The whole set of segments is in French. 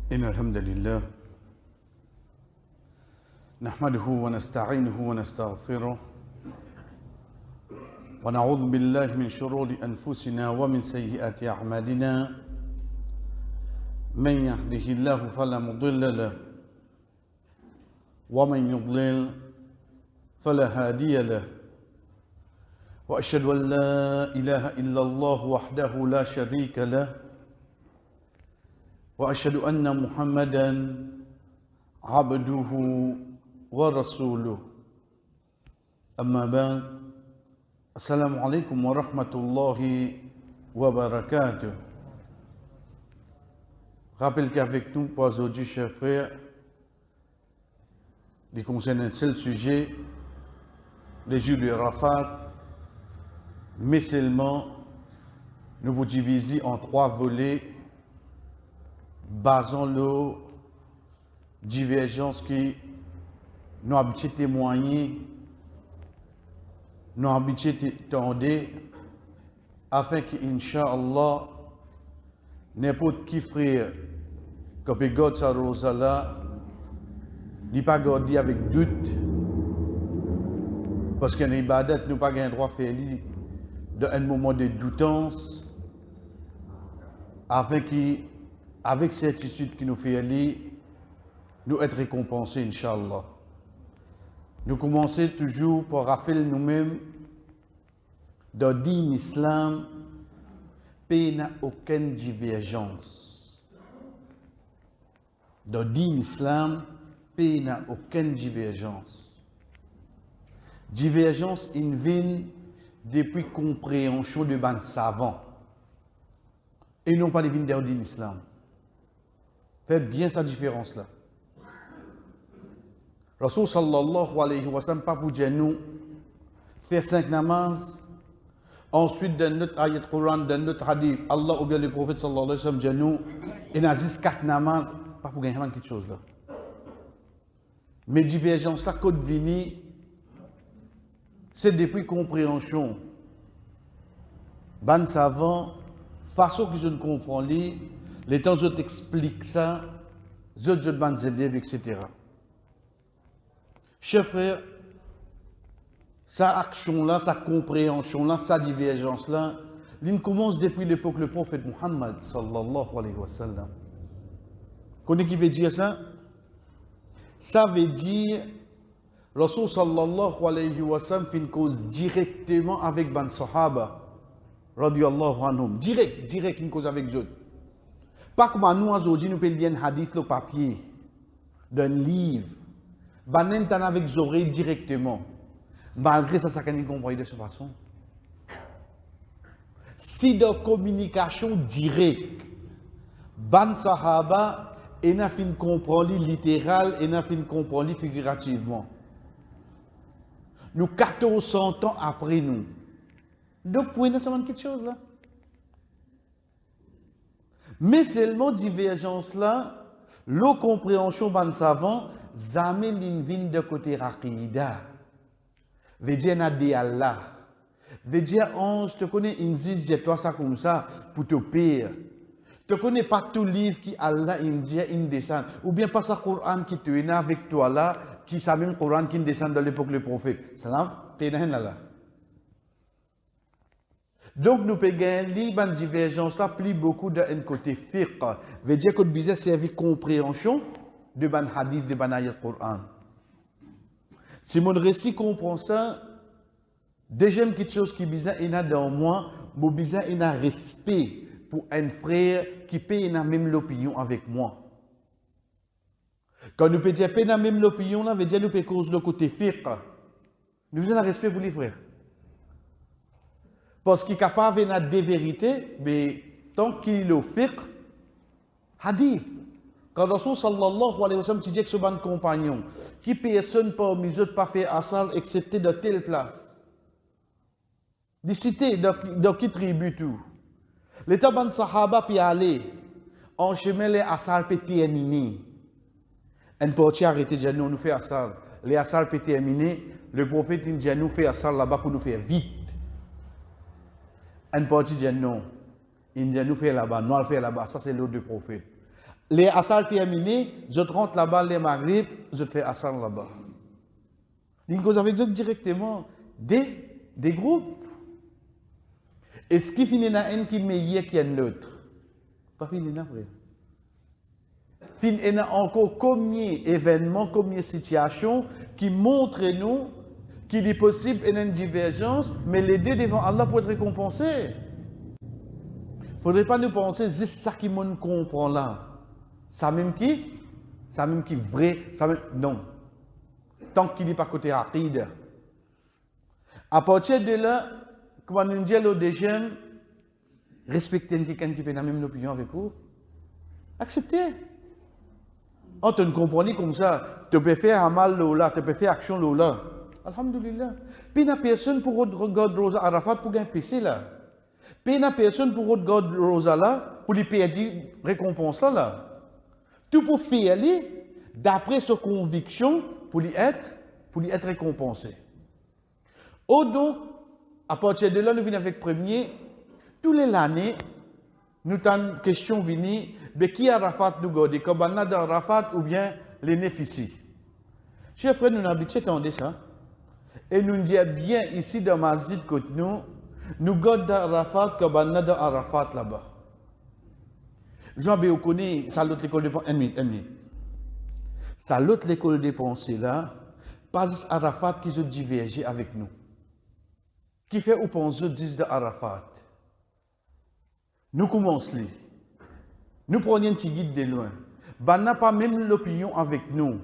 إن الحمد لله نحمده ونستعينه ونستغفره ونعوذ بالله من شرور أنفسنا ومن سيئات أعمالنا من يهده الله فلا مضل له ومن يضلل فلا هادي له وأشهد أن لا إله إلا الله وحده لا شريك له وأشهد أن محمدًا عبده ورسوله أما بعد السلام عليكم ورحمة الله وبركاته. Rappelle qu'avec nous pour aujourd'hui, chers frères, il concerne un seul sujet, les jours de Arafat, mais seulement nous vous divisons en 3 volets basant nos divergences qui nous habituent témoigner, nous habituent tendre, afin que, Inch'Allah, n'importe qui frère, comme God sa rosala, n'est pas gardé avec doute, parce qu'un ibadat nous pas un droit faire dans un moment de doutance, afin qu'avec certitude qui nous fait aller, nous être récompensés, Inch'Allah. Nous commençons toujours par rappeler nous-mêmes, dans din islam, il n'y a aucune divergence. Dans din islam, il n'y a aucune divergence. Divergence vient depuis compréhension de ban savant. Et non pas de venir dans din islam. Faites bien sa différence là. Rasul sallallahu alayhi wa sallam, pas pour dire nous, faire 5 namazes, ensuite dans notre ayat Coran, dans notre hadith, Allah ou bien le prophète sallallahu alayhi wa sallam, dit nous, il y a 4 namazes, pas pour gagner quelque chose là. Mais divergence là, code vini, c'est depuis compréhension. Ban savant, façon que je ne comprends les temps je t'explique ça, je ban élèves, etc. Chers frères, sa action-là, sa compréhension-là, sa divergence-là, il commence depuis l'époque du prophète Muhammad sallallahu alayhi wa sallam. Connaissez qui veut dire ça? Ça veut dire, Rasul sallallahu alayhi wa sallam fait une cause directement avec ban sahaba, radiyallahu anhum. Direct une cause avec eux. Pas comme nous aujourd'hui, nous pouvons lire un hadith le papier, d'un livre. Banen t'en avec les oreilles directement. Malgré ça, ça ne comprend pas de cette façon. Si dans communication directe, ban sahaba, et n'a fin comprendre littéral, et n'a fin comprendre figurativement. Nous 1400 ans après nous. Donc, pour nous, ça manque quelque chose là. Mais seulement divergence là, l'eau compréhension ban savant, jamais l'invine de côté raqida. Veut dire n'a dit Allah. Veut dire je te connais insiste de toi ça comme ça pour te pire. Tu connais pas tout livre qui Allah indie descend ou bien pas ça Coran qui te est avec toi là qui ça même Coran qui descend dans l'époque le prophète. Salam pénin là. Donc nous pouvons gagner une divergence là plus beaucoup d'un côté fiqh. Veut dire que le business servi compréhension de ban hadith, de ban ayat Coran. Si mon récit comprend ça, deuxième quelque chose qui bizarre, il y a dans moi, mon bizarre, il y a respect pour un frère qui paye la même l'opinion avec moi. Quand nous pouvons dire paye la même l'opinion, là, veut dire nous pouvons cause le côté fiqh. Nous avons respect pour les frères. Parce qu'il est capable de des vérités, mais tant qu'il est le fiqh, hadith. Quand Rasul sallallahu alayhi wa sallam dit que ce bon compagnon, qui personne parmi eux pas faire asal excepté de telle place. Des cités dans qui tribu tout. Les taban sahaba puis aller en chemin les asal peut terminer. Un portier arrêté de nous faire asal. Les asal peut terminer. Le prophète dit nous fait asal là-bas pour nous faire vite. Un portier dit non. Il dit nous faire là-bas, nous le faire là-bas. Ça c'est l'ordre du prophète. Les Assar terminés, je rentre là-bas, les Maghrib, je fais Assar là-bas. Ils causent avec eux directement des groupes. Et ce qui finit dans un qui est meilleur qu'un autre. Pas fini là, frère. Fin et encore combien d'événements, combien de situations qui montrent nous qu'il est possible une divergence, mais les deux devant Allah pour être récompensés. Il ne faudrait pas nous penser, c'est ça qui me comprend là. Ça même qui vrai, ça même, non. Tant qu'il n'est pas côté aqid. À partir de là, quand on dit au deuxième, respecter quelqu'un qui fait la même opinion avec vous, acceptez. On te comprend comme ça, tu peux faire un mal là, tu peux faire action là. Alhamdulillah. Puis il n'y a personne pour regarder Rosa Arafat pour gagner PC là. Puis il n'y a personne pour regarder Rosa là pour lui payer récompense là. Tout pour faire aller d'après sa conviction pour lui être récompensé. Au donc, à partir de là, nous venons avec premier, tous les années, nous avons une question venue, mais qui Arafat nous garde, comme on a d'Arafat ou bien les Néfici. Chers frères, nous avons habitué à ça. Et nous disons bien ici dans Masjid côté nous gardons d'Arafat comme on a d'Arafat là-bas. Jean-Bé, vous connaissez, ça l'autre l'école de pensée. Une minute. Ça l'autre l'école de pensée là, pas Arafat qui se diverge avec nous. Qui fait ou pense disent de Arafat. Nous commençons. Nous prenons un petit guide de loin. Ben n'a pas même l'opinion avec nous.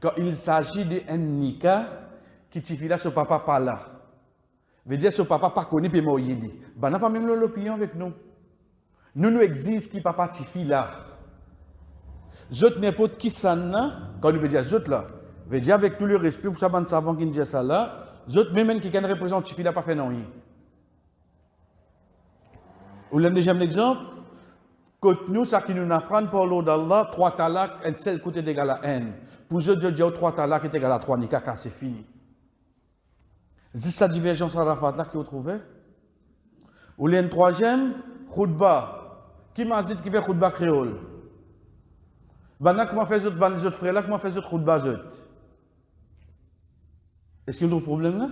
Quand il s'agit d'un nika qui tifie là, ce papa pas là. Veut dire ce papa pas connu puis moyeli. Ben n'a pas même l'opinion avec nous. Nous existe qui papa tifie là. Zot n'importe qui ça quand nous veut dire zot là, veut dire avec tout le respect pour ça ban savant qui dit ça là, zot même qui can représente tifie là pas fait non rien. Vous l'avez déjà un exemple? Côté nous, ça qui nous apprend par l'eau d'Allah, 3 talaks, un seul côté est égal à n. Pour eux, je dis 3 talaks est égal à 3 nikaka, c'est fini. C'est sa divergence à Rafat là que vous trouvez? Ou l'un troisième, khutba. Qui m'a dit qui fait khutba créole? Bana comment fait les autres frères là, comment fait les autres khutba zot? Est-ce qu'il y a un problème là?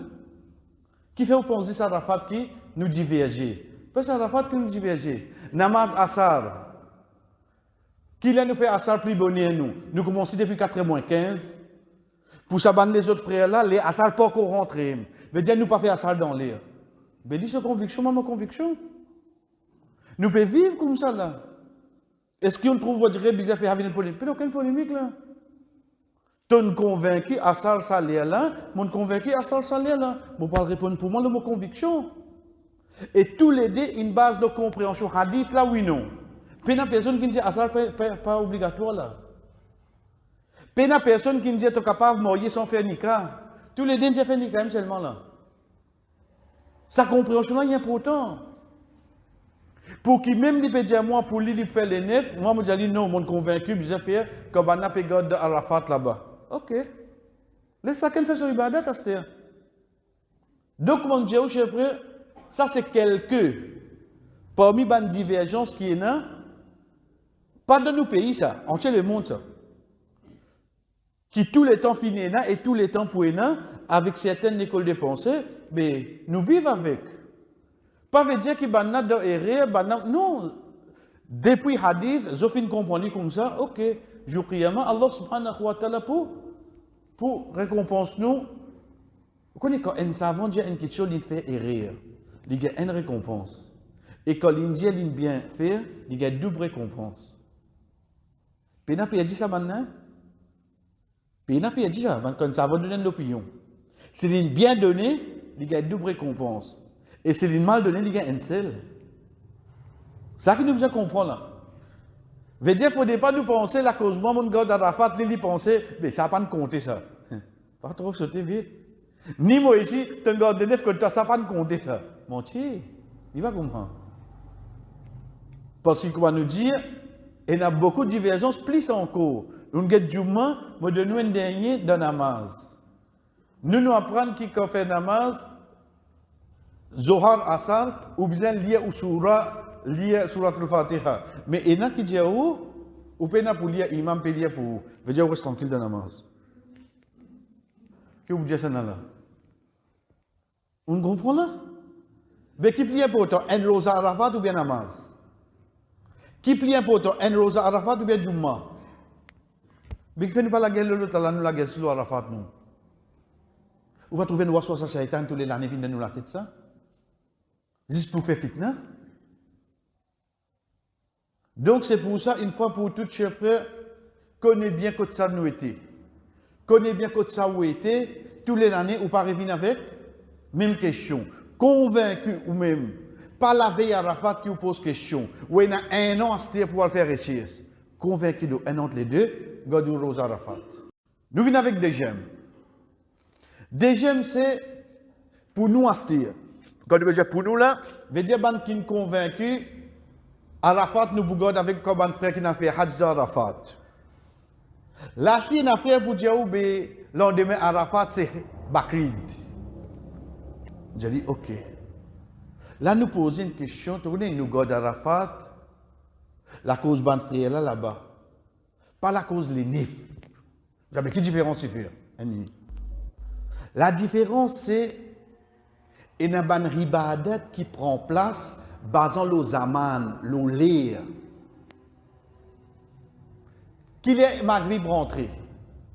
Qui fait vous penser ça Rafat qui nous diverger? Parce que Rafat qui nous diverge. Namaz Assar. Qui l'a nous fait Assar plus bonnet nous? Nous commençons depuis 4h-15. Pour ça, les autres frères là, les Assar pas encore rentrés. Veut dire nous pas fait Assar dans l'air. Mais dis c'est conviction, ma conviction. Nous pouvons vivre comme ça là. Est-ce qu'on trouve votre bizarre faire une polémique? Mais aucune polémique là. Tu convaincu Assar salaire là, mon convaincu Assar salaire là. Bon, pas répondre pour moi de ma conviction. Et tous les deux, une base de compréhension hadith là, oui, non. Puis il y a personne qui dit Assar pas obligatoire là. Puis il y a personne qui dit tu es capable de mourir sans faire nika. Tous les deux, ils fait nika seulement là. Sa compréhension là est importante. Pour qu'il même lui peut dire moi, pour lui faire les neufs, moi je dis non, mon convaincu, je vais faire comme on a pégode de Arafat là-bas. Ok. Laisse ça qu'elle fait sur ibadat à cette. Donc, mon Dieu, cher frère, ça, c'est quelques parmi les divergences qui est là. Pas dans nos pays, ça. Entier le monde, ça. Qui tous les temps finit là et tous les temps pour là, avec certaines écoles de pensée, mais nous vivons avec. Pas veut dire qu'il y a des erreurs, non. Depuis hadith, je finis comprendre comme ça, ok, jour qiyamah, Allah subhanahu wa ta'ala pour récompense nous. Vous connaissez quand un savant dit une question, il fait erreur. Il y a une récompense. Et quand il dit qu'il bien faire, il y a double récompense. Puis il a dit ça maintenant. Puis il a dit ça, quand ça va donner l'opinion. Si il bien donné, il y a double récompense. Et si il mal donné, il y a un seul. C'est ça que nous devons comprendre là. Veut dire qu'il ne faut pas nous penser la cause moi, mon gars d'Arafat, ni penser, mais ça n'a pas de compter ça. Pas trop sauter vite. Ni moi ici, tu as de neuf que ça n'a pas de compter ça. Mon Dieu, il va comprendre. Parce qu'il va nous dire, il y a beaucoup de divergences, plus encore. Nous avons du moins, nous donnons un dernier dans namaz. Nous apprenons qui fait namaz, Zohar Asar, ou bien lié au surah, lié surat al-Fatiha. Mais il y en a qui disent, Ou pena pour lire, imam peut lire pour. Veut dire, reste tranquille dans la namaz. Que vous dites ça là? On comprend là? Mais qui plie pour toi? En rosa Arafat ou bien namaz? Qui plie pour toi? En rosa Arafat ou bien Jumma? Mais qui fait nous pas la guerre l'autre là, nous la guerre sur Arafat nous? Ou va trouver nous waswas ça shaitan tous les années viennent nous la tête ça? Juste pour faire fitna? Donc c'est pour ça, une fois pour toutes, chers frères, connais bien que ça nous était. Connais bien que ça où était, tous les années, ou pas revenir avec, même question. Convaincu ou même, pas la veille à Arafat qui vous pose question, ou il y a un an à se pour le faire réussir. Convaincu de un entre les deux, Godou Rose Arafat. Nous venons avec des gemmes. Des gemmes, c'est pour nous à se dire. Quand je veux dire pour nous là, veut dire qui est convaincu, Arafat nous bougonne avec comme un frère qui n'a fait Hajj Arafat. Là, si une affaire pour dire, le lendemain Arafat, c'est Bakrid. J'ai dit, ok. Là, nous posons une question, tu connais, nous God Arafat, la cause ban frère là-bas. Pas la cause les nifs. J'avais quelle différence il fait? La différence, c'est une ban ribadet qui prend place basant le zaman, le lire. Qu'il est Maghrib rentré.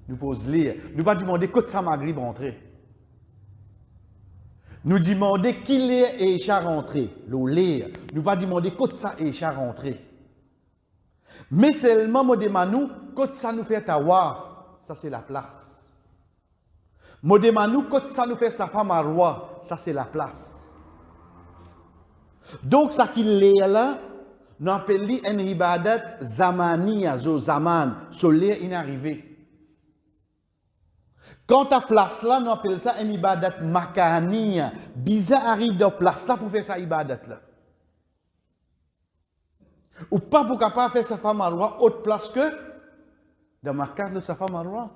Nous pose lire. Nous pas demander que ça Maghrib rentré. Nous demander qu'il est Echa rentré. Le lire. Nous pas demander que ça Echa rentré. Mais seulement nous demandons que ça nous fait tawaf. Ça c'est la place. Nous demandons que ça nous fait Safa Marwa. Ça c'est la place. Donc, ça qu'il est là, nous appelons un ibadat zamaniya, zo zaman, soleil inarrivé. Quant à place là, nous appelons ça un ibadat makaniya. Biza arrive de place là pour faire ça ibadat là. Ou pas pour capable faire Safa Marwa autre place que dans ma carte de Safa Marwa.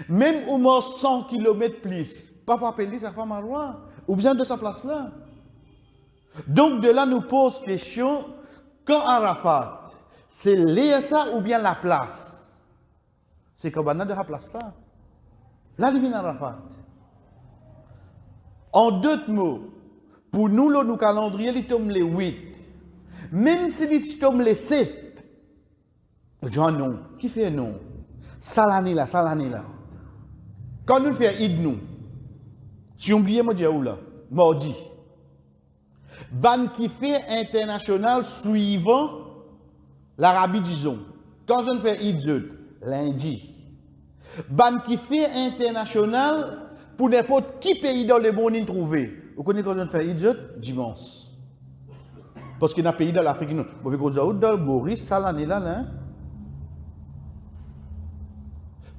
Même au moins 100 km plus, pas pour appeler Safa Marwa, ou besoin de sa place là. Donc de là nous pose question, quand Arafat, c'est l'Esa ou bien la place? C'est comme on a de la place là. Là, il vient Arafat. En d'autres mots, pour nous, le calendrier, il tombe les 8. Même s'il tombe les 7, je dis non. Qui fait non? Ça l'année là, ça l'année là. Quand nous faisons Id nous, si on oublie, moi je dis où là? Mardi. Ban qui fait international suivant l'Arabie, disons. Quand je fais Idzut, lundi. Ban qui fait international pour n'importe qui pays dans le monde y trouver. Vous connaissez quand je fais Idzut? Dimanche. Parce qu'il y a un pays dans l'Afrique, vous pouvez dire dans Maurice, ça l'année là, hein?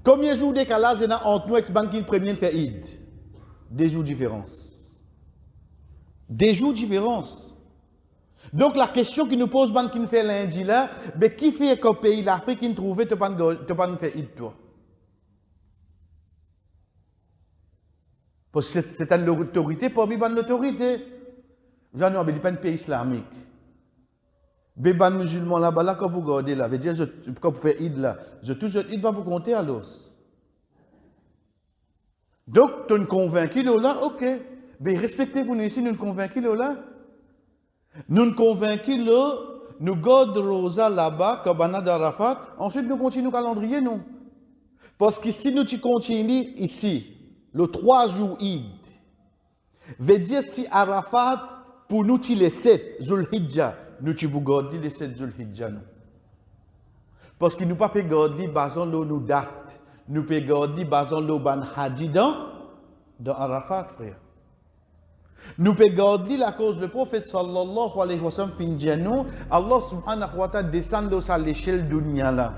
Combien de jours de décalage il y a entre nous et le ban qui premier fait Id? Des jours de différence. Des jours de différence. Donc la question qui nous pose, ban qui nous fait lundi là, mais qui fait qu'au pays d'Afrique qui nous trouve, tu ne pas nous faire Id toi? Parce que c'est une autorité parmi les autorités. Vous n'avez pas un pays islamique. Les musulmans là-bas, là, quand vous regardez là, dire, quand vous faites Id là, je touche Id va vous compter à l'os. Donc, tu es convaincu là, ok. Mais respectez-vous nous ici, nous sommes convaincus là. Nous sommes convaincus là, nous gardons Rosa là-bas, Kabana d'Arafat, ensuite nous continuons le calendrier, non. Parce que si nous continuons ici, le 3 jours Id, veut dire si Arafat, pour nous, il est 7 Zulhidja, nous tu garder les 7 Zulhidja, non. Parce que nous ne pouvons pas garder basant nos dates, nous pouvons garder basant nos ban hadith dans Arafat, frère. Nous pouvons garder la cause du prophète sallallahu alayhi wa sallam fin djanou, Allah subhanahu wa ta'ala descend à l'échelle dunya là.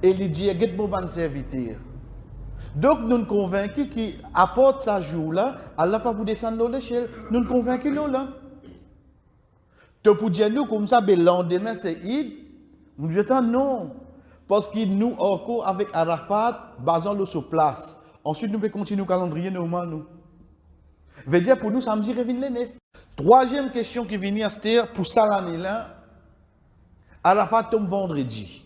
Et il dit, get mon ban serviteur. Donc nous sommes convaincus qu'il apporte sa jour là, Allah pas pour descendre à l'échelle. Nous sommes convaincus là. Tu pour dire nous comme ça, le lendemain c'est Id. Nous disons non. Parce que nous encore avec Arafat, basons-le sur place. Ensuite nous pouvons continuer le calendrier normal nous. Veut dire pour nous, samedi, revient les 9. Troisième question qui vient à cette pour ça l'année là. Arafat tombe vendredi.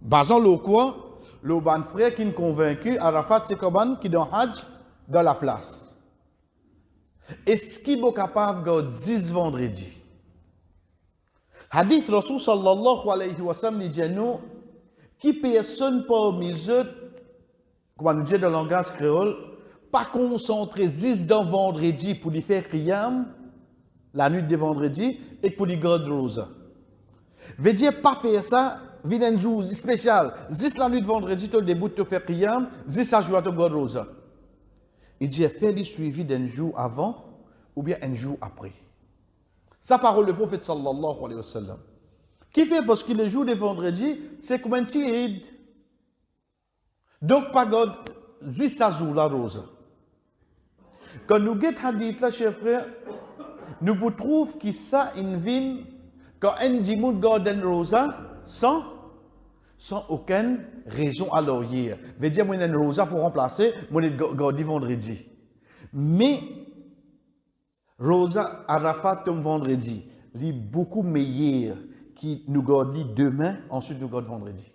Basant le quoi? Le ban frère qui est convaincu, Arafat c'est comme qui dans Hajj dans la place. Est-ce qu'il est capable de 10 vendredi? Hadith Rasul sallallahu alayhi wa sallam dit nous, qui personne parmi eux, comme on nous dit dans le langage créole, pas concentré 10 dans vendredi pour lui faire qiyam, la nuit de vendredi, et pour lui garder rosa. Veut dire pas faire ça, vient un jour spécial, 10 la nuit de vendredi, tu début de faire qiyam, 10 ça jour à te garder rosa. Il dit, fais le suivi d'un jour avant, ou bien un jour après. Sa parole, le prophète sallallahu alayhi wa sallam. Qui fait parce que le jour de vendredi, c'est comme un petit. Donc, pas God, 10 jours la rose. Quand nous guettons hadith là, chers frères, nous vous trouvons que ça, une ville, quand un dimoun garde une rosa, sans aucune raison à l'arrière. Veut dire, moi, une rosa pour remplacer, moi, garde vendredi. Mais, Rosa Arafat comme vendredi, est beaucoup meilleur qui nous garde demain, ensuite nous garde vendredi.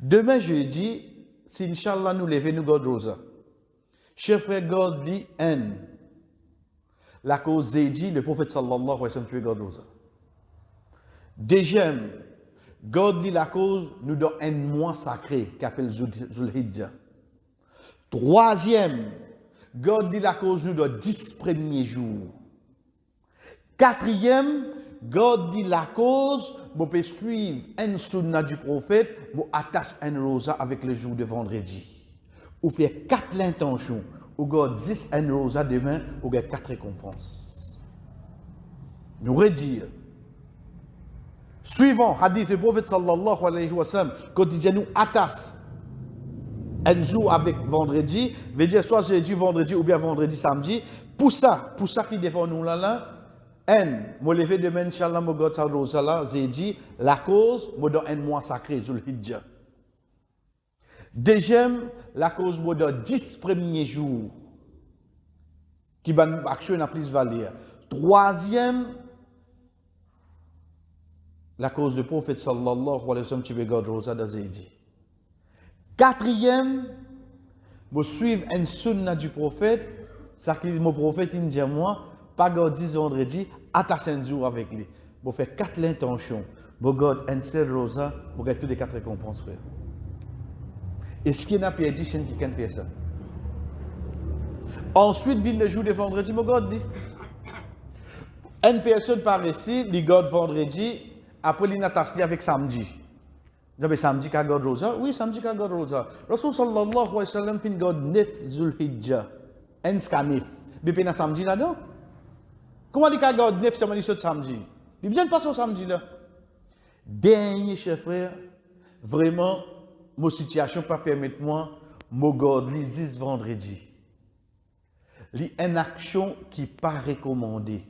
Demain jeudi, si Inch'Allah nous levons, nous garde Rosa. Cher frère, garde dit N. La cause Zédi, le prophète sallallahu alayhi wa sallam, tu es garde Rosa. Deuxième, garde dit la cause, nous donne un mois sacré qui s'appelle Zulhidja. Troisième, God dit la cause nous de 10 premiers jours. Quatrième, God dit la cause, vous pouvez suivre un sunna du prophète, vous attache un rosa avec le jour de vendredi. Vous faites 4 intentions, vous God 10 un rosa demain, vous avez 4 récompenses. Nous redire. Suivant, hadith du prophète sallallahu alayhi wa sallam, quand il dit nous attache un jour avec vendredi, veut dire soit jeudi, vendredi ou bien vendredi, samedi. Pour ça qui devant nous là, moi lever demain, Inch'Allah, mon God, ça là, j'ai dit, la cause, moi dans un mois sacré, Zulhidja. Deuxième, la cause, moi dans 10 premiers jours, qui va action à plus valeur. Troisième, la cause du prophète sallallahu alayhi wa sallam, tu veux garder Rosa da Zédi. Quatrième, je suis un sunna du prophète, ça qui mon prophète il dit moi, pas garder vendredi, attacher un jour avec lui. Je fais 4 intentions, je garde un seul rosa, je garde tous les 4 récompenses, frère. Est-ce qu'il y a une pédition qui fait ça? Ensuite, vient le jour de vendredi, je garde. Une personne par ici, il garde vendredi, après il attache avec samedi. Vous avez samedi qui a garde rosa? Oui, samedi qui a garde rosa. Rasul sallallahu alayhi wa sallam fin garde 9 Zulhidja. Un scanif. Mais il y a samedi là-dedans. Comment il a garde 9 samedi? Il vient de passer au samedi là. Dernier, chers frères, vraiment, ma situation pas permettre moi, je garde les 10 vendredi. Il y a une action qui n'est pas recommandée.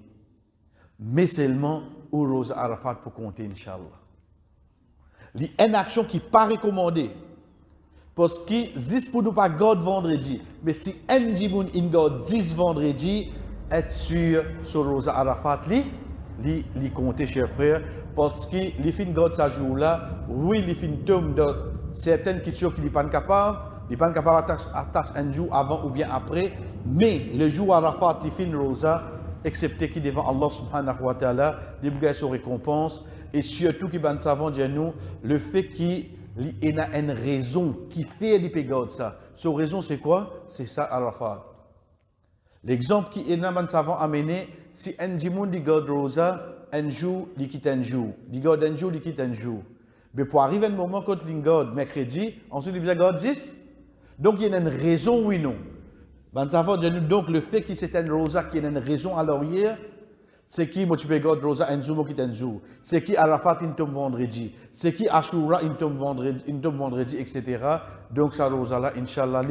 Mais seulement au Rosa Arafat pour compter, Inch'Allah. Il y a une action qui n'est pas recommandée. Parce que 10 pour nous pas garde vendredi. Mais si un dimoun in garde 10 vendredi, être sûr sur Rosa Arafat, li compter, chers frères. Parce que les fins garde ce jour-là, oui, les fins tombent dans certaines questions qu'il n'est pas capable. Il n'est pas capable d'attacher un jour avant ou bien après. Mais le jour Arafat, les fins Rosa, excepté qui devant Allah subhanahu wa ta'ala, il y a son récompense. Et surtout, qui va savant dire nous, le fait qu'il y a une raison qui fait qu'il peut garder ça. Cette raison, c'est quoi? C'est ça, Arafat. L'exemple qui est un savant amené, si un dimoun dit garde rosa, un jour, il quitte un jour. Il garde un jour, il quitte un jour. Mais pour arriver à un moment quand il garde mercredi, ensuite il garde 10. Donc il y a une raison, oui, non. Donc le fait qu'il c'est un rosa qui a une raison à l'arrière, c'est qui moi tu peux garder rosa un jour, moi quitte un jour. C'est qui Arafat il tombe vendredi. C'est qui Ashura il tombe vendredi, etc. Donc ça rosa là, Inch'Allah,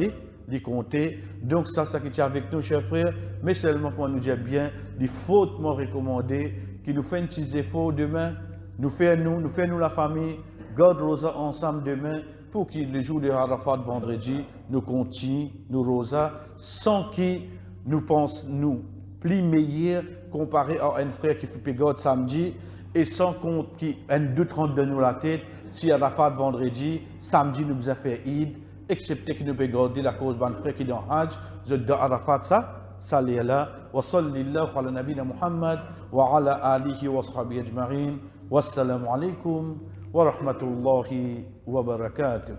les compter. Donc ça qui est avec nous, chers frères, mais seulement pour nous dire bien, les fautement recommandées, qui nous fait un petit effort demain, nous fait nous la famille, garde rosa ensemble demain, pour que le jour de Arafat vendredi, nous continuons, nous rosa, sans qu'ils nous pensent, nous, plus meilleurs comparé à un frère qui fait garde samedi, et sans compte qui a 2,30 de nous la tête, si Arafat vendredi, samedi nous avons fait Eid, excepté que nous pouvons garder la cause ban frère qui est dans Hajj, je dois Arafat ça l'est là. Wa sallallahu ala nabina Muhammad wa ala alihi wa sahbihi ajma'in. Wassalamu alaikum wa rahmatullahi wa barakatuh.